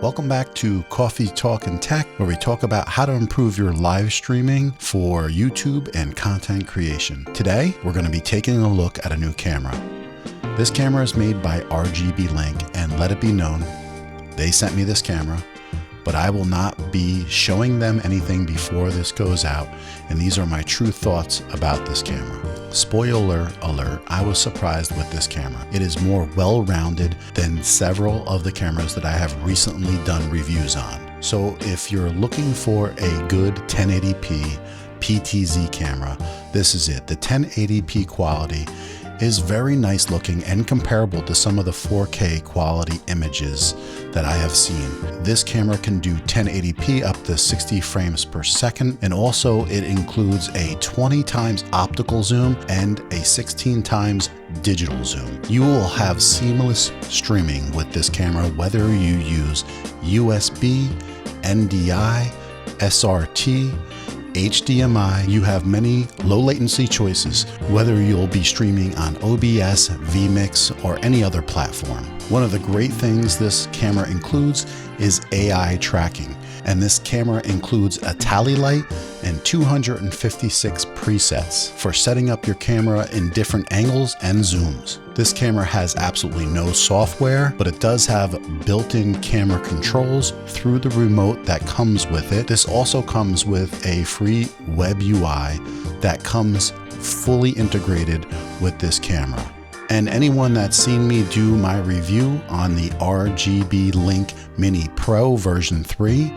Welcome back to Coffee Talk and Tech, where we talk about how to improve your live streaming for YouTube and content creation. Today, we're going to be taking a look at a new camera. This camera is made by RGBlink, and let it be known, they sent me this camera, but I will not be showing them anything before this goes out, and these are my true thoughts about this camera. Spoiler alert, I was surprised with this camera. It is more well-rounded than several of the cameras that I have recently done reviews on. So if you're looking for a good 1080p PTZ camera, this is it. The 1080p quality is very nice looking and comparable to some of the 4K quality images that I have seen. This camera can do 1080p up to 60 frames per second, and also it includes a 20 times optical zoom and a 16 times digital zoom. You will have seamless streaming with this camera, whether you use USB, NDI, SRT, HDMI. You have many low latency choices, whether you'll be streaming on OBS, vMix, or any other platform. One of the great things this camera includes is AI tracking, and this camera includes a tally light and 256 presets for setting up your camera in different angles and zooms. This camera has absolutely no software, but it does have built-in camera controls through the remote that comes with it. This also comes with a free web UI that comes fully integrated with this camera. And anyone that's seen me do my review on the RGBlink Mini Pro version 3,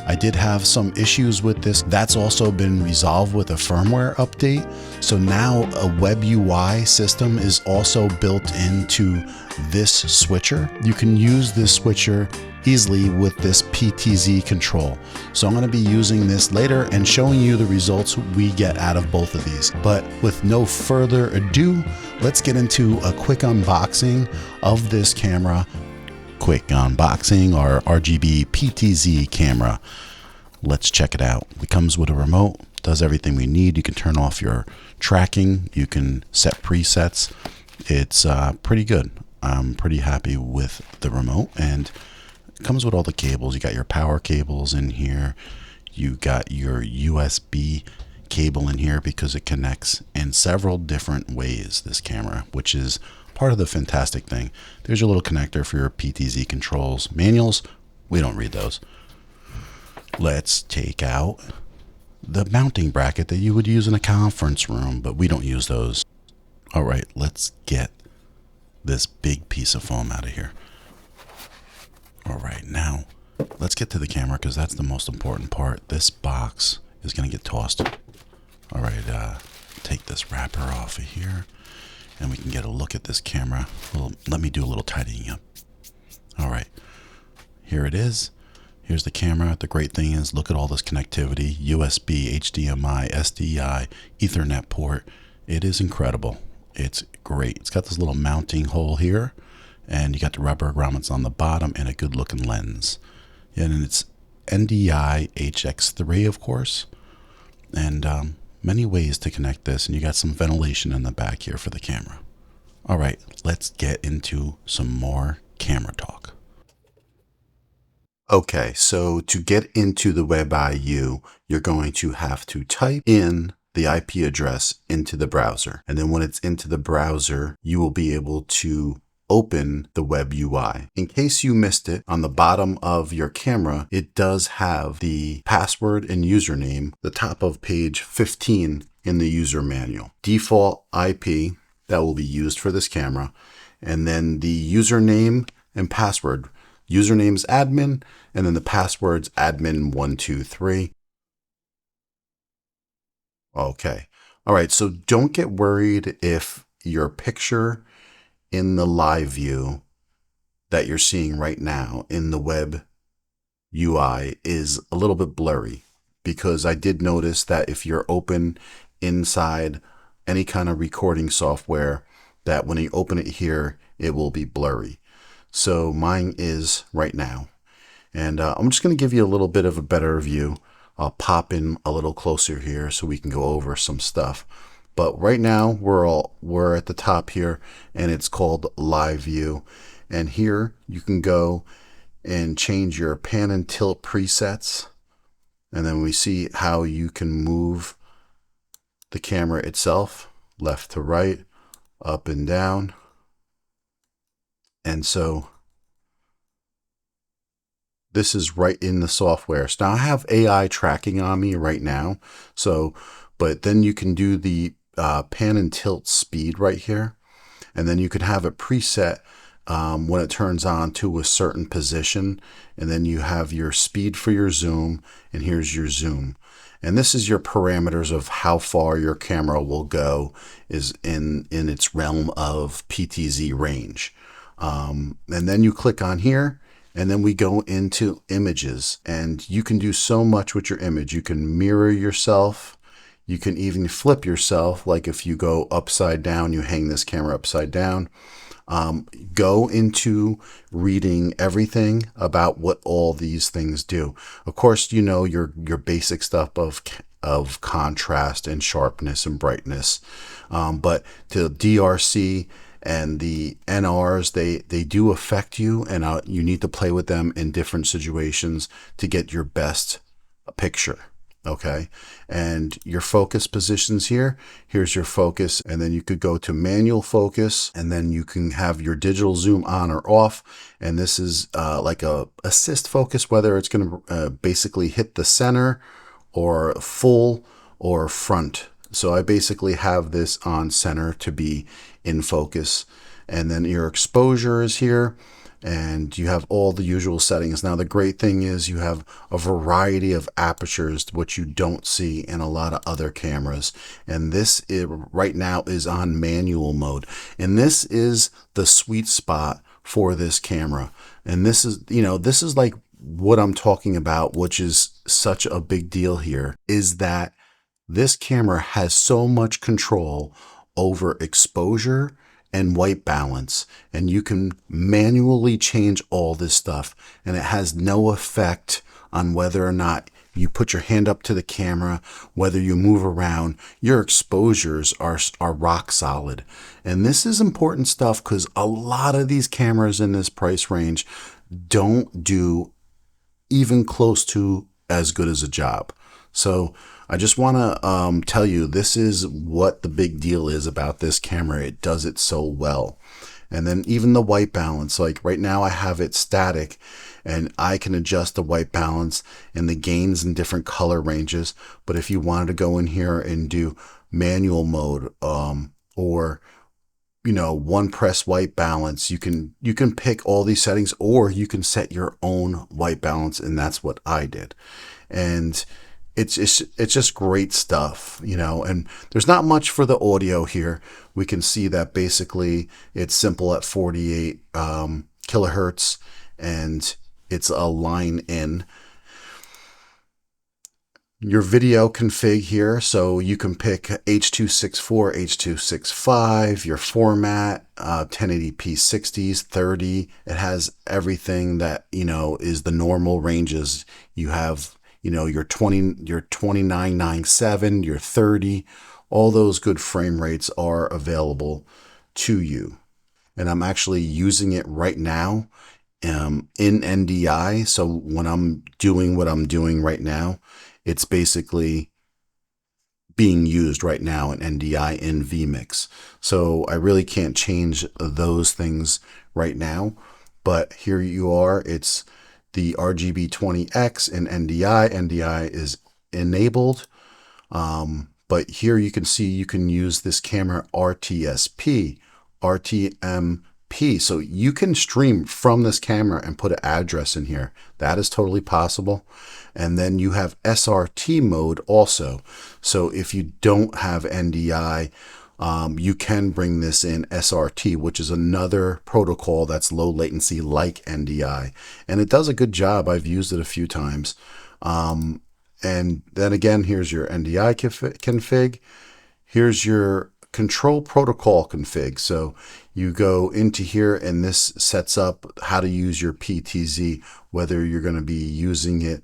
I did have some issues with this. That's also been resolved with a firmware update. So now a web UI system is also built into this switcher. You can use this switcher easily with this PTZ control. So I'm going to be using this later and showing you the results we get out of both of these. But with no further ado, let's get into a quick unboxing of this camera. Quick unboxing our RGB PTZ camera. Let's check it out. It comes with a remote, does everything we need. You can turn off your tracking, you can set presets. It's pretty good. I'm pretty happy with the remote, and it comes with all the cables. You got your power cables in here. You got your USB cable in here because it connects in several different ways, this camera, which is part of the fantastic thing. There's your little connector for your PTZ controls. Manuals, we don't read those. Let's take out the mounting bracket that you would use in a conference room, but we don't use those. All right, let's get this big piece of foam out of here. All right, now let's get to the camera because that's the most important part. This box is going to get tossed. All right, take this wrapper off of here, and we can get a look at this camera. Let me do a little tidying up. All right, here it is. Here's the camera. The great thing is, look at all this connectivity, USB, HDMI, SDI, Ethernet port. It is incredible. It's great. It's got this little mounting hole here, and you got the rubber grommets on the bottom and a good looking lens. And it's NDI HX3, of course, and many ways to connect this, and you got some ventilation in the back here for the camera. All right, let's get into some more camera talk. Okay, so to get into the WebIU, you're going to have to type in the IP address into the browser. And then when it's into the browser, you will be able to open the web UI. In case you missed it, on the bottom of your camera, it does have the password and username, the top of page 15 in the user manual. Default IP that will be used for this camera, and then the username and password. Username's admin, and then the password's admin123. Okay. All right. So don't get worried if your picture in the live view that you're seeing right now in the web UI is a little bit blurry, because I did notice that if you're open inside any kind of recording software, that when you open it here, it will be blurry. So mine is right now. And I'm just going to give you a little bit of a better view. I'll pop in a little closer here so we can go over some stuff. But right now we're at the top here, and it's called Live View. And here you can go and change your pan and tilt presets. And then we see how you can move the camera itself, left to right, up and down. And so this is right in the software. So now I have AI tracking on me right now. So, but then you can do the pan and tilt speed right here. And then you could have it preset when it turns on to a certain position. And then you have your speed for your zoom, and here's your zoom. And this is your parameters of how far your camera will go, is in its realm of PTZ range. And then you click on here, and then we go into images, and you can do so much with your image. You can mirror yourself. You can even flip yourself. Like if you go upside down, you hang this camera upside down. Go into reading everything about what all these things do. Of course, you know your basic stuff of contrast and sharpness and brightness, but the DRC and the NRs, they do affect you, and you need to play with them in different situations to get your best picture. Okay, and your focus positions here, here's your focus, and then you could go to manual focus, and then you can have your digital zoom on or off, and this is like a assist focus, whether it's going to basically hit the center or full or front. So I basically have this on center to be in focus, and then your exposure is here, and you have all the usual settings. Now the great thing is you have a variety of apertures, which you don't see in a lot of other cameras. And this right now is on manual mode, and this is the sweet spot for this camera. And this is, you know, this is like what I'm talking about, which is such a big deal here, is that this camera has so much control over exposure and white balance, and you can manually change all this stuff, and it has no effect on whether or not you put your hand up to the camera, whether you move around. Your exposures are rock solid. And this is important stuff because a lot of these cameras in this price range don't do even close to as good as a job. So I just want to tell you, this is what the big deal is about this camera. It does it so well. And then even the white balance, like right now I have it static, and I can adjust the white balance and the gains in different color ranges. But if you wanted to go in here and do manual mode, or you know, one press white balance, you can pick all these settings, or you can set your own white balance, and that's what I did. And it's just great stuff, you know. And there's not much for the audio here. We can see that basically it's simple at 48 kilohertz, and it's a line in. Your video config here, so you can pick H.264, H.265, your format, 1080p 60s, 30. It has everything that, you know, is the normal ranges. You have, you know, your 2997, your 30, all those good frame rates are available to you. And I'm actually using it right now in NDI. So when I'm doing what I'm doing right now, it's basically being used right now in NDI in vMix. So I really can't change those things right now, but here you are. It's the RGB20X in NDI. NDI is enabled. But here you can see you can use this camera RTSP, RTMP. So you can stream from this camera and put an address in here. That is totally possible. And then you have SRT mode also. So if you don't have NDI, you can bring this in SRT, which is another protocol that's low latency like NDI. And it does a good job. I've used it a few times. And then again, here's your NDI config. Here's your control protocol config. So you go into here, and this sets up how to use your PTZ, whether you're going to be using it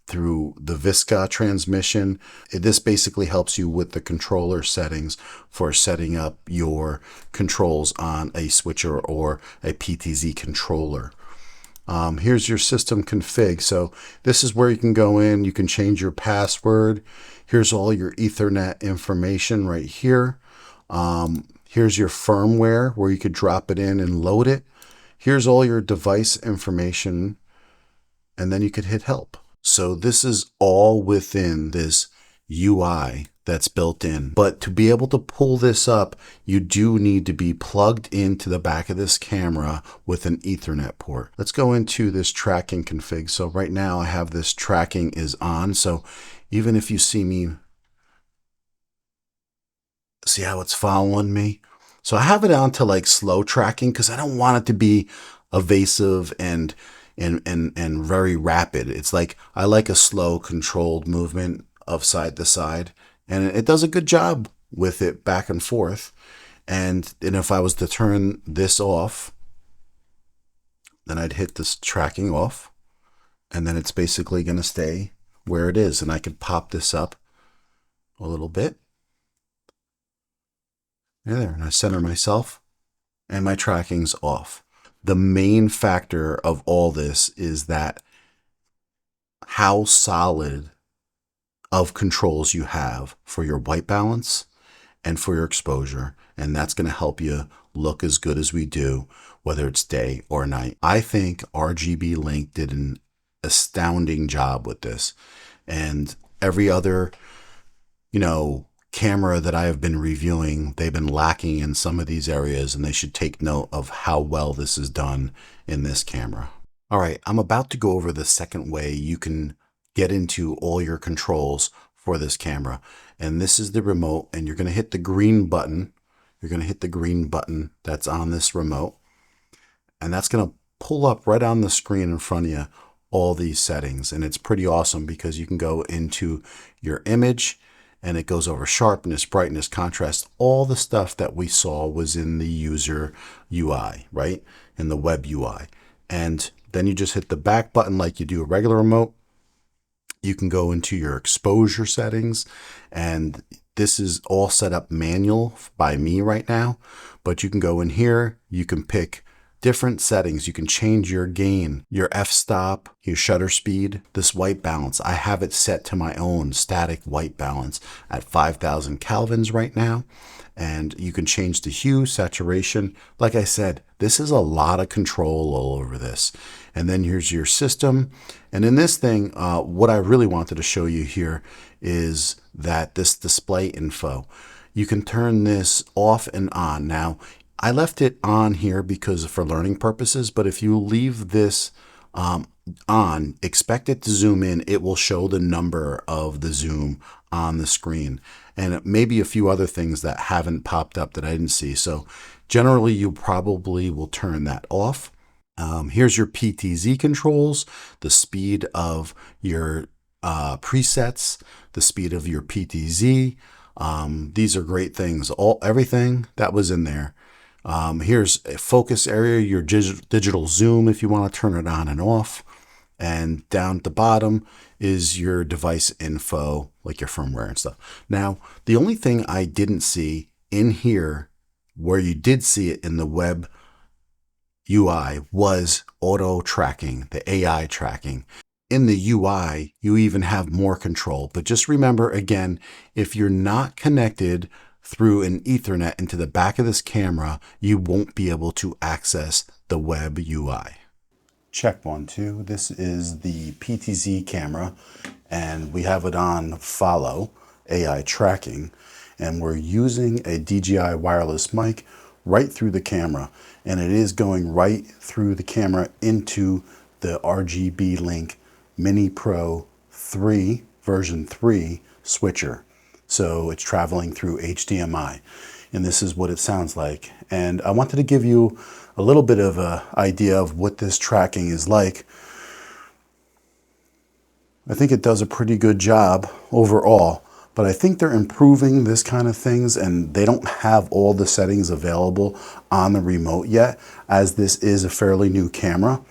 through the Visca transmission. This basically helps you with the controller settings for setting up your controls on a switcher or a PTZ controller. Here's your system config. So this is where you can go in, you can change your password. Here's all your Ethernet information right here. Here's your firmware where you could drop it in and load it. Here's all your device information, and then you could hit help. So this is all within this UI that's built in. But to be able to pull this up, you do need to be plugged into the back of this camera with an Ethernet port. Let's go into this tracking config. So right now I have this tracking is on. So even if you see me, see how it's following me? So I have it on to like slow tracking because I don't want it to be evasive and very rapid. It's like, I like a slow controlled movement of side to side, and it does a good job with it back and forth. And if I was to turn this off, then I'd hit this tracking off, and then it's basically going to stay where it is. And I could pop this up a little bit. There, and I center myself, and my tracking's off. The main factor of all this is that how solid of controls you have for your white balance and for your exposure, and that's going to help you look as good as we do, whether it's day or night. I think RGBlink did an astounding job with this, and every other, camera that I have been reviewing, they've been lacking in some of these areas, and they should take note of how well this is done in this camera. All right, I'm about to go over the second way you can get into all your controls for this camera. And this is the remote, and you're going to hit the green button. You're going to hit the green button that's on this remote, and that's going to pull up right on the screen in front of you all these settings. And it's pretty awesome because you can go into your image, and it goes over sharpness, brightness, contrast. All the stuff that we saw was in the user UI, right? In the web UI. And then you just hit the back button like you do a regular remote. You can go into your exposure settings, and this is all set up manual by me right now, but you can go in here, you can pick different settings. You can change your gain, your f-stop, your shutter speed, this white balance. I have it set to my own static white balance at 5,000 Kelvins right now. And you can change the hue, saturation. Like I said, this is a lot of control all over this. And then here's your system. And in this thing, what I really wanted to show you here is that this display info, you can turn this off and on. Now, I left it on here because for learning purposes, but if you leave this on, expect it to zoom in, it will show the number of the zoom on the screen, and maybe a few other things that haven't popped up that I didn't see. So generally you probably will turn that off. Here's your PTZ controls, the speed of your presets, the speed of your PTZ. These are great things. Everything that was in there. Here's a focus area, your digital zoom if you want to turn it on and off. And down at the bottom is your device info, like your firmware and stuff. Now, the only thing I didn't see in here where you did see it in the web UI was auto tracking, the AI tracking. In the UI, you even have more control. But just remember, again, if you're not connected through an Ethernet into the back of this camera, you won't be able to access the web UI. Check 1, 2. This is the PTZ camera, and we have it on follow AI tracking, and we're using a DJI wireless mic right through the camera, and it is going right through the camera into the RGBlink Mini Pro 3 version 3 switcher. So it's traveling through HDMI, and this is what it sounds like. And I wanted to give you a little bit of an idea of what this tracking is like. I think it does a pretty good job overall, but I think they're improving this kind of things, and they don't have all the settings available on the remote yet, as this is a fairly new camera,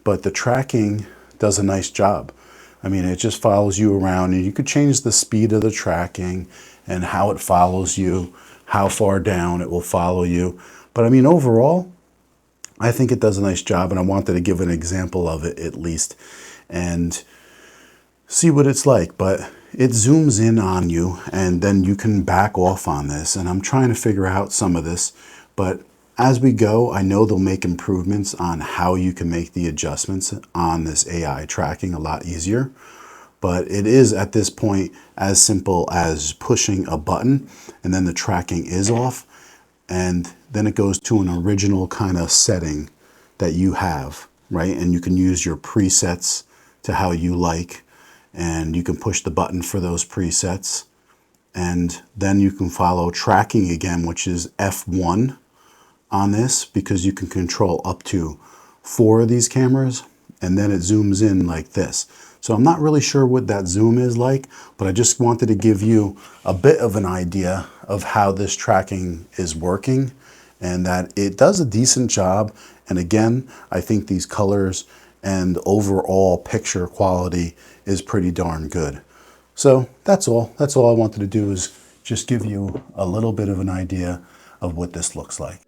but the tracking does a nice job. I mean, it just follows you around, and you could change the speed of the tracking and how it follows you, how far down it will follow you. But I mean, overall, I think it does a nice job, and I wanted to give an example of it at least and see what it's like. But it zooms in on you, and then you can back off on this. And I'm trying to figure out some of this, but as we go, I know they'll make improvements on how you can make the adjustments on this AI tracking a lot easier. But it is at this point as simple as pushing a button and then the tracking is off, and then it goes to an original kind of setting that you have, right? And you can use your presets to how you like, and you can push the button for those presets, and then you can follow tracking again, which is F1 on this, because you can control up to 4 of these cameras, and then it zooms in like this. So I'm not really sure what that zoom is like, but I just wanted to give you a bit of an idea of how this tracking is working, and that it does a decent job. And again, I think these colors and overall picture quality is pretty darn good. So that's all. That's all I wanted to do, is just give you a little bit of an idea of what this looks like.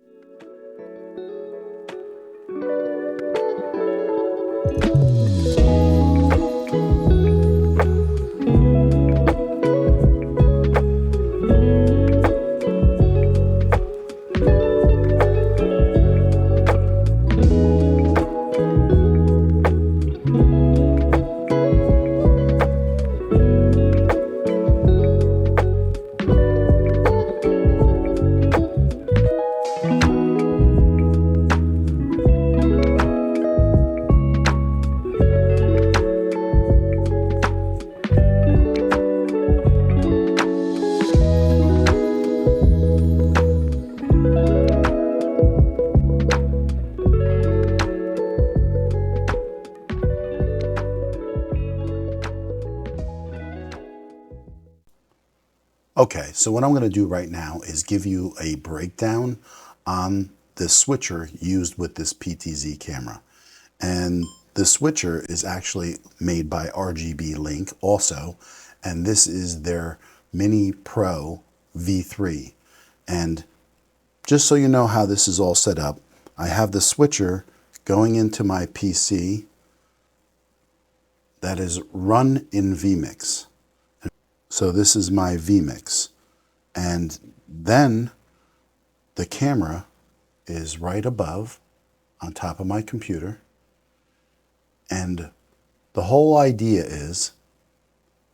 Okay, so what I'm going to do right now is give you a breakdown on the switcher used with this PTZ camera. And the switcher is actually made by RGBlink also, and this is their Mini Pro V3. And just so you know how this is all set up, I have the switcher going into my PC that is run in vMix. So this is my vMix, and then the camera is right above on top of my computer, and the whole idea is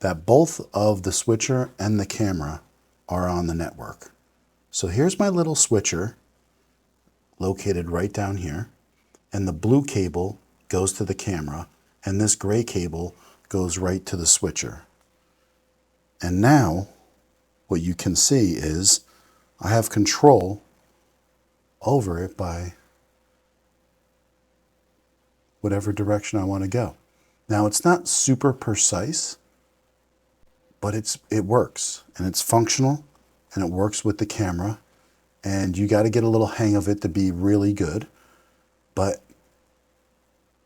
that both of the switcher and the camera are on the network. So here's my little switcher located right down here, and the blue cable goes to the camera, and this gray cable goes right to the switcher. And now what you can see is I have control over it by whatever direction I want to go. Now it's not super precise, but it works, and it's functional, and it works with the camera, and you got to get a little hang of it to be really good, but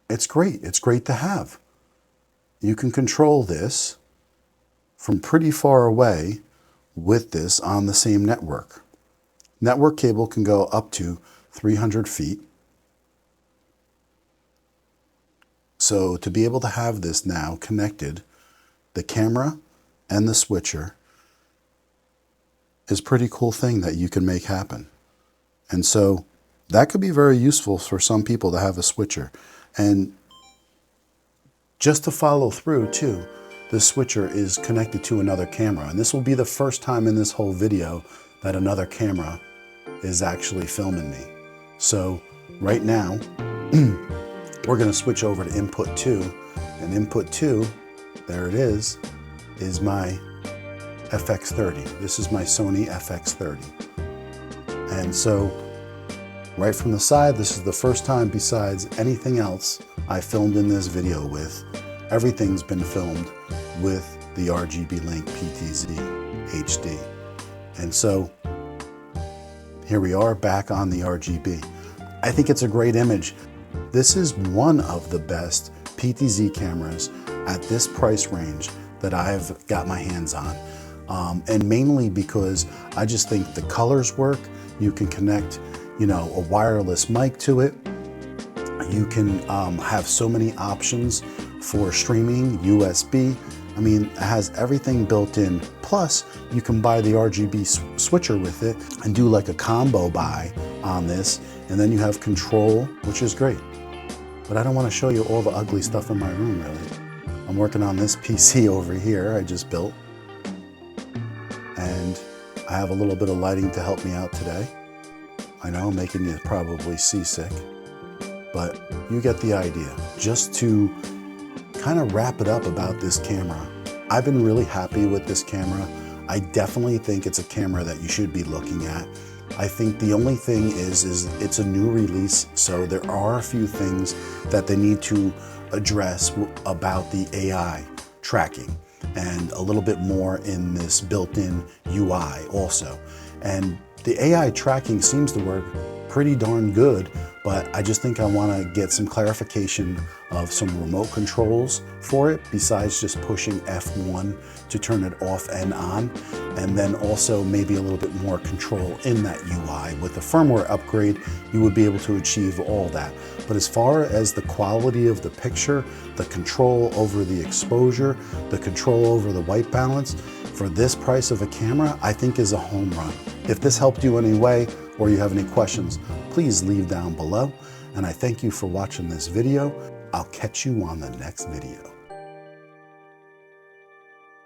it's great. It's great to have. You can control this from pretty far away with this on the same network. Network cable can go up to 300 feet. So to be able to have this now connected, the camera and the switcher, is a pretty cool thing that you can make happen. And so that could be very useful for some people to have a switcher. And just to follow through too, the switcher is connected to another camera, and this will be the first time in this whole video that another camera is actually filming me. So right now we're going to switch over to input 2, and input 2, there it is my FX30. This is my Sony FX30. And so right from the side, this is the first time besides anything else I filmed in this video with. Everything's been filmed with the RGBlink PTZ HD. And so here we are back on the RGB. I think it's a great image. This is one of the best PTZ cameras at this price range that I've got my hands on. And mainly because I just think the colors work. You can connect, a wireless mic to it, You can have so many options for streaming, USB. I mean, it has everything built in. Plus, you can buy the RGB switcher with it and do like a combo buy on this. And then you have control, which is great. But I don't want to show you all the ugly stuff in my room, really. I'm working on this PC over here I just built. And I have a little bit of lighting to help me out today. I know, making you probably seasick. But you get the idea. Just to kind of wrap it up about this camera, I've been really happy with this camera. I definitely think it's a camera that you should be looking at. I think the only thing is it's a new release, so there are a few things that they need to address about the AI tracking and a little bit more in this built-in UI also. And the AI tracking seems to work pretty darn good, but I just think I want to get some clarification of some remote controls for it besides just pushing F1 to turn it off and on, and then also maybe a little bit more control in that UI. With the firmware upgrade, you would be able to achieve all that. But as far as the quality of the picture, the control over the exposure, the control over the white balance, for this price of a camera, I think is a home run. If this helped you in any way, or you have any questions, please leave down below. And I thank you for watching this video. I'll catch you on the next video.